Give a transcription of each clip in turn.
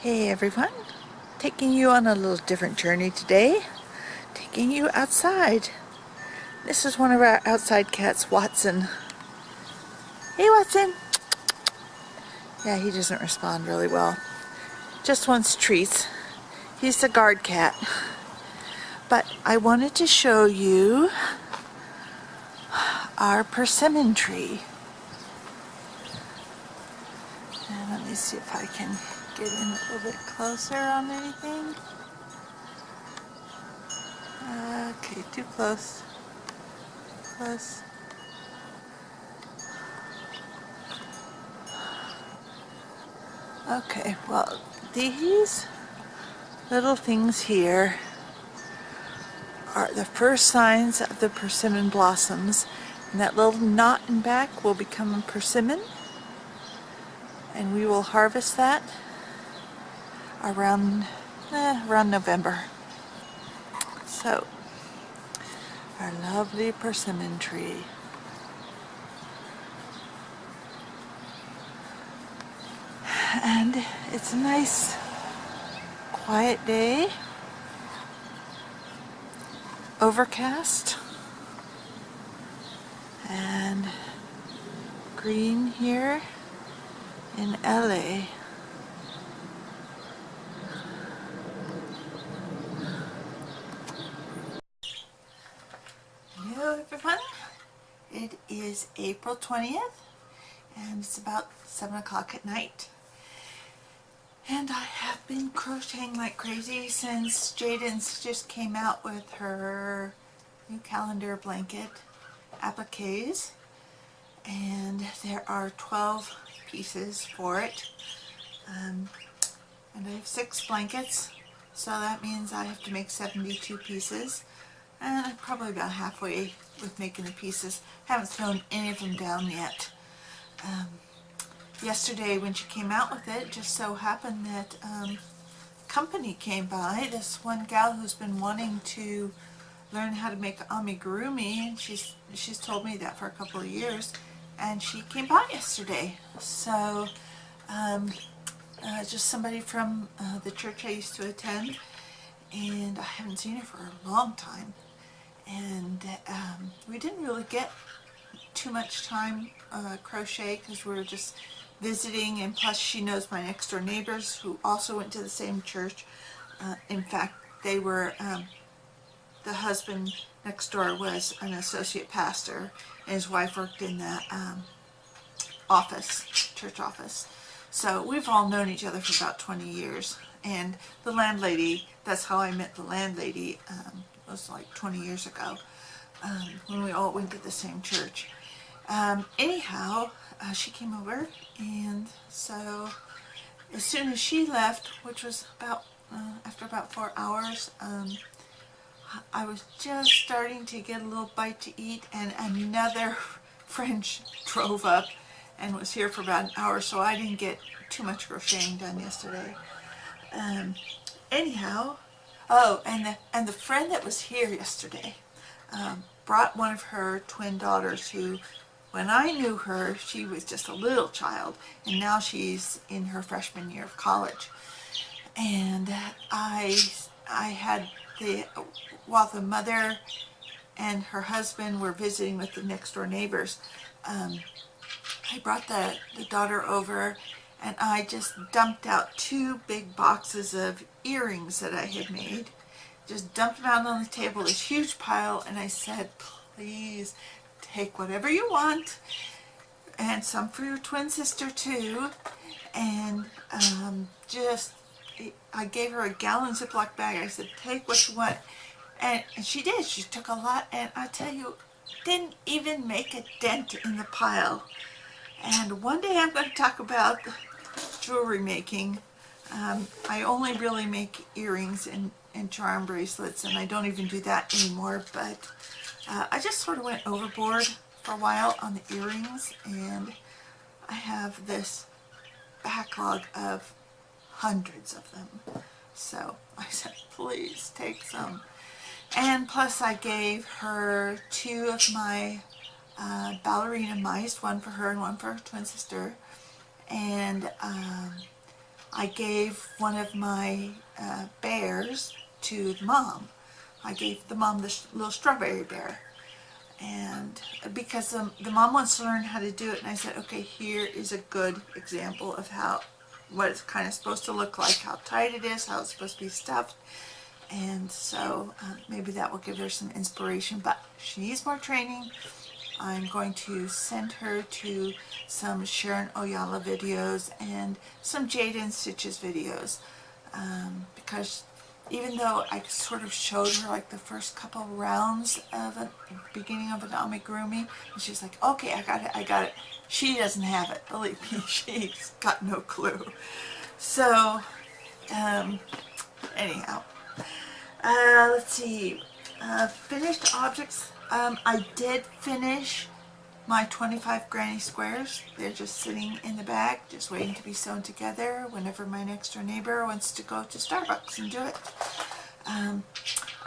Hey everyone, taking you on a little different journey today, taking you outside. This is one of our outside cats, Watson. Hey Watson! Yeah, he doesn't respond really well. Just wants treats. He's the guard cat. But I wanted to show you our persimmon tree. And let me see if I can get in a little bit closer on anything. Okay, too close. Close. Okay, well, these little things here are the first signs of the persimmon blossoms, and that little knot in back will become a persimmon, and we will harvest that around November. So, our lovely persimmon tree. And it's a nice quiet day, overcast, and green here in LA. Hello everyone, it is April 20th and it's about 7 o'clock at night. And I have been crocheting like crazy since Jaden's just came out with her new calendar blanket appliques. And there are 12 pieces for it. And I have 6 blankets, so that means I have to make 72 pieces. And I'm probably about halfway with making the pieces. Haven't thrown any of them down yet. Yesterday when she came out with it, just so happened that company came by, this one gal who's been wanting to learn how to make amigurumi, and she's told me that for a couple of years, and she came by yesterday. So just somebody from the church I used to attend, and I haven't seen her for a long time, and we didn't really get too much time crochet because we were just visiting, and plus she knows my next door neighbors who also went to the same church. In fact, they were the husband next door was an associate pastor, and his wife worked in the church office. So we've all known each other for about 20 years. And the landlady, that's how I met the landlady, was like 20 years ago, when we all went to the same church. Anyhow, she came over, and so as soon as she left, which was about after about 4 hours, I was just starting to get a little bite to eat, and another friend drove up and was here for about an hour, so I didn't get too much crocheting done yesterday. Anyhow, oh, and the friend that was here yesterday brought one of her twin daughters who, when I knew her, she was just a little child, and now she's in her freshman year of college. And I had while the mother and her husband were visiting with the next door neighbors, I brought the daughter over, and I just dumped out 2 big boxes of earrings that I had made. Just dumped them out on the table, this huge pile, and I said, please take whatever you want, and some for your twin sister too. And I gave her a gallon Ziploc bag. I said, take what you want. And she did. She took a lot, and I tell you, didn't even make a dent in the pile. And one day I'm going to talk about jewelry making. I only really make earrings and charm bracelets, and I don't even do that anymore, but I just sort of went overboard for a while on the earrings, and I have this backlog of hundreds of them. So I said, please take some. And plus I gave her 2 of my ballerina mice, one for her and one for her twin sister. And I gave one of my bears to the mom. I gave the mom this little strawberry bear, and because the mom wants to learn how to do it, and I said, okay, here is a good example of what it's kind of supposed to look like, how tight it is, how it's supposed to be stuffed. And so maybe that will give her some inspiration, but she needs more training. I'm going to send her to some Sharon Oyala videos and some Jada and Stitches videos, because even though I sort of showed her like the first couple rounds of the beginning of an amigurumi, and she's like, okay, I got it. She doesn't have it, believe me, she's got no clue. So, anyhow, let's see, finished objects. I did finish my 25 granny squares. They're just sitting in the bag, just waiting to be sewn together whenever my next door neighbor wants to go to Starbucks and do it. And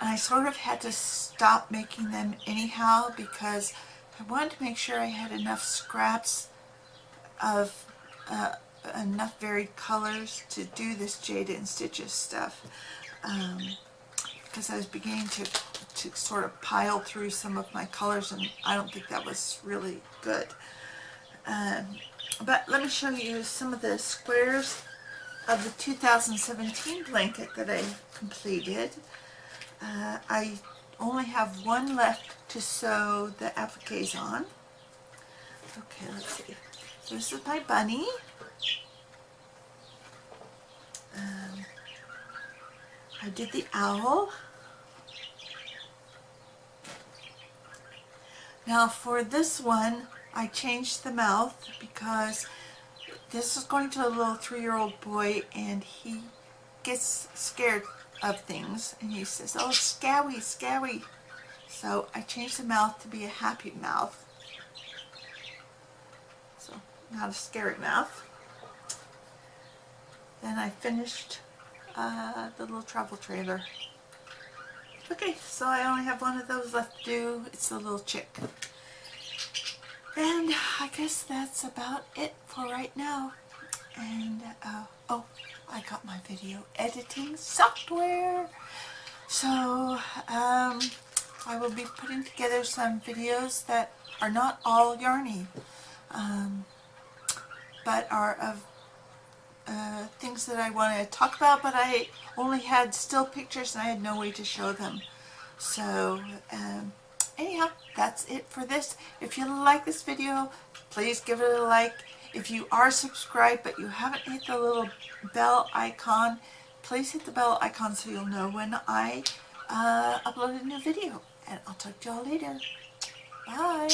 I sort of had to stop making them anyhow because I wanted to make sure I had enough scraps of enough varied colors to do this Jada and Stitches stuff. Because I was beginning to sort of pile through some of my colors, and I don't think that was really good. But let me show you some of the squares of the 2017 blanket that I completed. I only have one left to sew the appliques on. Okay, let's see. So this is my bunny. I did the owl. Now for this one, I changed the mouth because this is going to a little 3-year-old boy, and he gets scared of things, and he says, oh, scowy, scowy. So I changed the mouth to be a happy mouth. So not a scary mouth. Then I finished the little travel trailer. Okay, so I only have one of those left to do. It's the little chick. And I guess that's about it for right now. And, oh, I got my video editing software. So, I will be putting together some videos that are not all yarny, but are of things that I want to talk about, but I only had still pictures and I had no way to show them. So anyhow, that's it for this. If you like this video, please give it a like. If you are subscribed but you haven't hit the little bell icon, please hit the bell icon so you'll know when I upload a new video. And I'll talk to y'all later. Bye.